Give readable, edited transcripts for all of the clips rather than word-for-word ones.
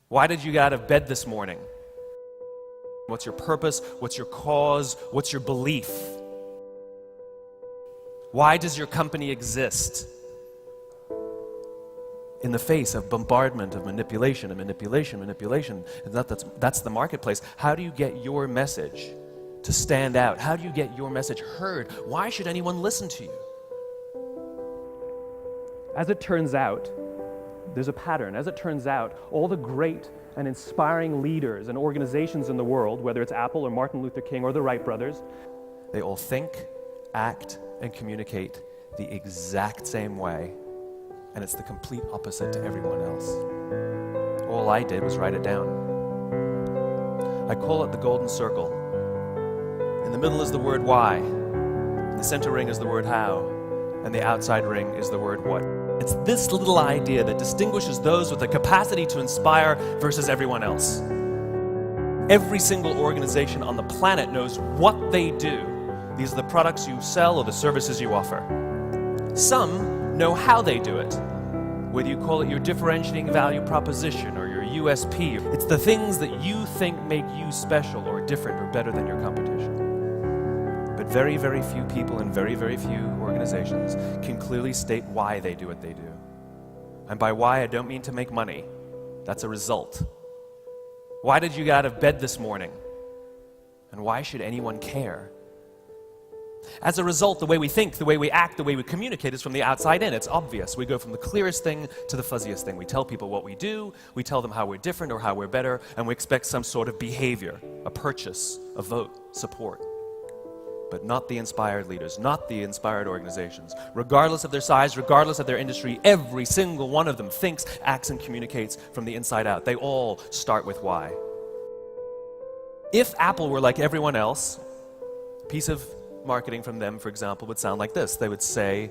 Why did you get out of bed this morning? What's your purpose? What's your cause? What's your belief? Why does your company exist? In the face of bombardment of manipulation, and that's the marketplace. How do you get your message to stand out? How do you get your message heard? Why should anyone listen to you? As it turns out, there's a pattern. As it turns out, all the great and inspiring leaders and organizations in the world, whether it's Apple or Martin Luther King or the Wright brothers, they all think, act, and communicate the exact same way. And it's the complete opposite to everyone else. All I did was write it down. I call it the golden circle. In the middle is the word why. In the center ring is the word how. And the outside ring is the word what. It's this little idea that distinguishes those with the capacity to inspire versus everyone else. Every single organization on the planet knows what they do. These are the products you sell or the services you offer. Some know how they do it. Whether you call it your differentiating value proposition or your USP, it's the things that you think make you special or different or better than your competition. But very, very few people in very, very few organizations can clearly state why they do what they do. And by why, I don't mean to make money. That's a result. Why did you get out of bed this morning? And why should anyone care? As a result, the way we think, the way we act, the way we communicate is from the outside in. It's obvious. We go from the clearest thing to the fuzziest thing. We tell people what we do, we tell them how we're different or how we're better, and we expect some sort of behavior, a purchase, a vote, support. But not the inspired leaders, not the inspired organizations. Regardless of their size, regardless of their industry, every single one of them thinks, acts, and communicates from the inside out. They all start with why. If Apple were like everyone else, a piece of marketing from them, for example, would sound like this. They would say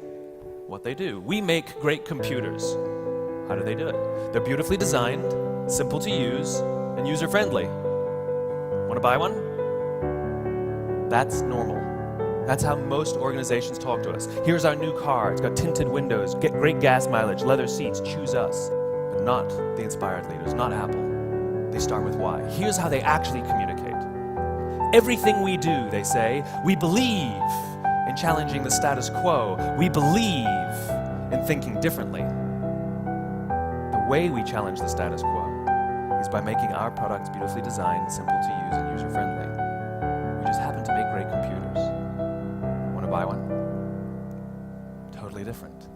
what they do. We make great computers. How do they do it? They're beautifully designed, simple to use, and user-friendly. Want to buy one? That's normal. That's how most organizations talk to us. Here's our new car. It's got tinted windows, get great gas mileage, leather seats, choose us. But not the inspired leaders, not Apple. They start with why. Here's how they actually communicate. Everything we do, they say, we believe in challenging the status quo. We believe in thinking differently. The way we challenge the status quo is by making our products beautifully designed, simple to use, and user-friendly. We just happen to make great computers. Want to buy one? Totally different.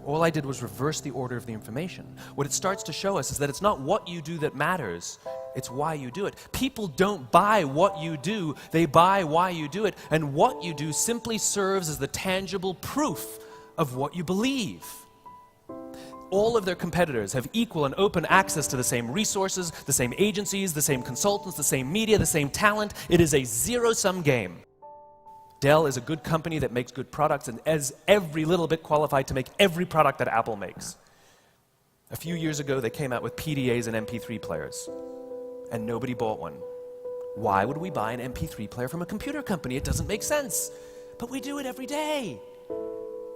All I did was reverse the order of the information. What it starts to show us is that it's not what you do that matters, it's why you do it. People don't buy what you do, they buy why you do it. And what you do simply serves as the tangible proof of what you believe. All of their competitors have equal and open access to the same resources, the same agencies, the same consultants, the same media, the same talent. It is a zero-sum game. Dell is a good company that makes good products and is every little bit qualified to make every product that Apple makes. A few years ago, they came out with PDAs and MP3 players, and nobody bought one. Why would we buy an MP3 player from a computer company? It doesn't make sense. But we do it every day.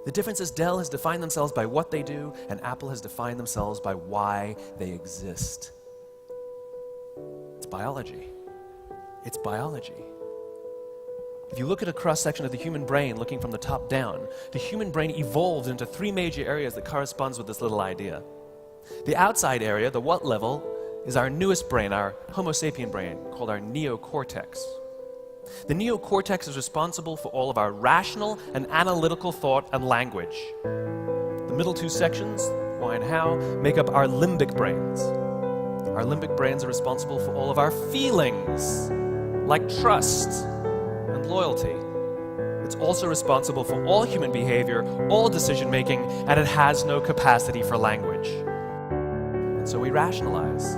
The difference is Dell has defined themselves by what they do, and Apple has defined themselves by why they exist. It's biology. It's biology. If you look at a cross-section of the human brain, looking from the top down, the human brain evolved into three major areas that corresponds with this little idea. The outside area, the what level, is our newest brain, our Homo sapien brain, called our neocortex. The neocortex is responsible for all of our rational and analytical thought and language. The middle two sections, why and how, make up our limbic brains. Our limbic brains are responsible for all of our feelings, like trust and loyalty. It's also responsible for all human behavior, all decision-making, and it has no capacity for language. And so we rationalize.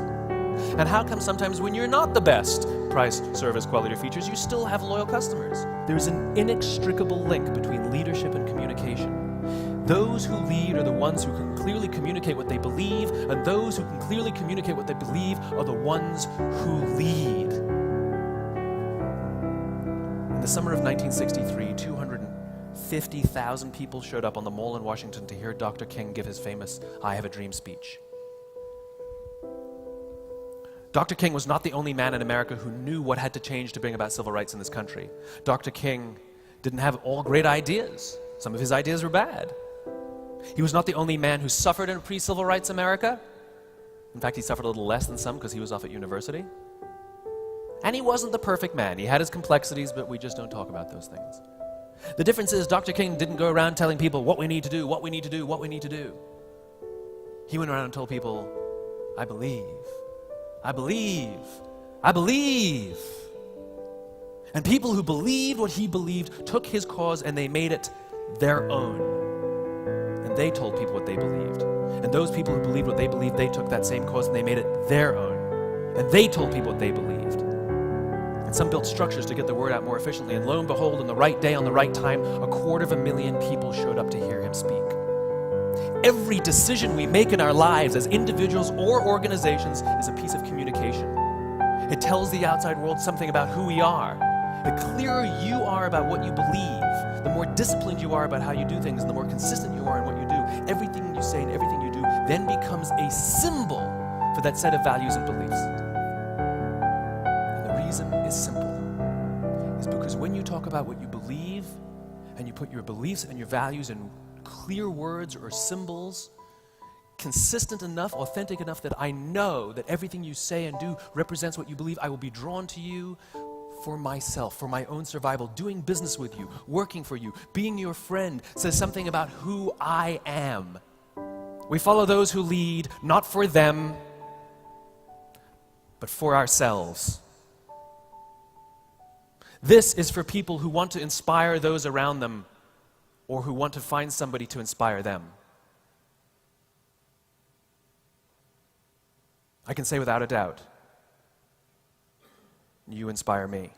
And how come sometimes when you're not the best price, service, quality, or features, you still have loyal customers? There's an inextricable link between leadership and communication. Those who lead are the ones who can clearly communicate what they believe, and those who can clearly communicate what they believe are the ones who lead. In the summer of 1963, 250,000 people showed up on the Mall in Washington to hear Dr. King give his famous I Have a Dream speech. Dr. King was not the only man in America who knew what had to change to bring about civil rights in this country. Dr. King didn't have all great ideas. Some of his ideas were bad. He was not the only man who suffered in pre-civil rights America. In fact, he suffered a little less than some because he was off at university. And he wasn't the perfect man. He had his complexities, but we just don't talk about those things. The difference is Dr. King didn't go around telling people what we need to do, what we need to do, what we need to do. He went around and told people, I believe, I believe, I believe. And people who believed what he believed took his cause and they made it their own. And they told people what they believed. And those people who believed what they believed, they took that same cause and they made it their own. And they told people what they believed. And some built structures to get the word out more efficiently. And lo and behold, on the right day, on the right time, 250,000 people showed up to hear him speak. Every decision we make in our lives as individuals or organizations is a piece of communication. It tells the outside world something about who we are. The clearer you are about what you believe, the more disciplined you are about how you do things, and the more consistent you are in what you do, everything you say and everything you do then becomes a symbol for that set of values and beliefs. And the reason is simple. It's because when you talk about what you believe, and you put your beliefs and your values in clear words or symbols, consistent enough, authentic enough that I know that everything you say and do represents what you believe, I will be drawn to you for myself, for my own survival. Doing business with you, working for you, being your friend says something about who I am. We follow those who lead, not for them, but for ourselves. This is for people who want to inspire those around them or who want to find somebody to inspire them. I can say without a doubt, you inspire me.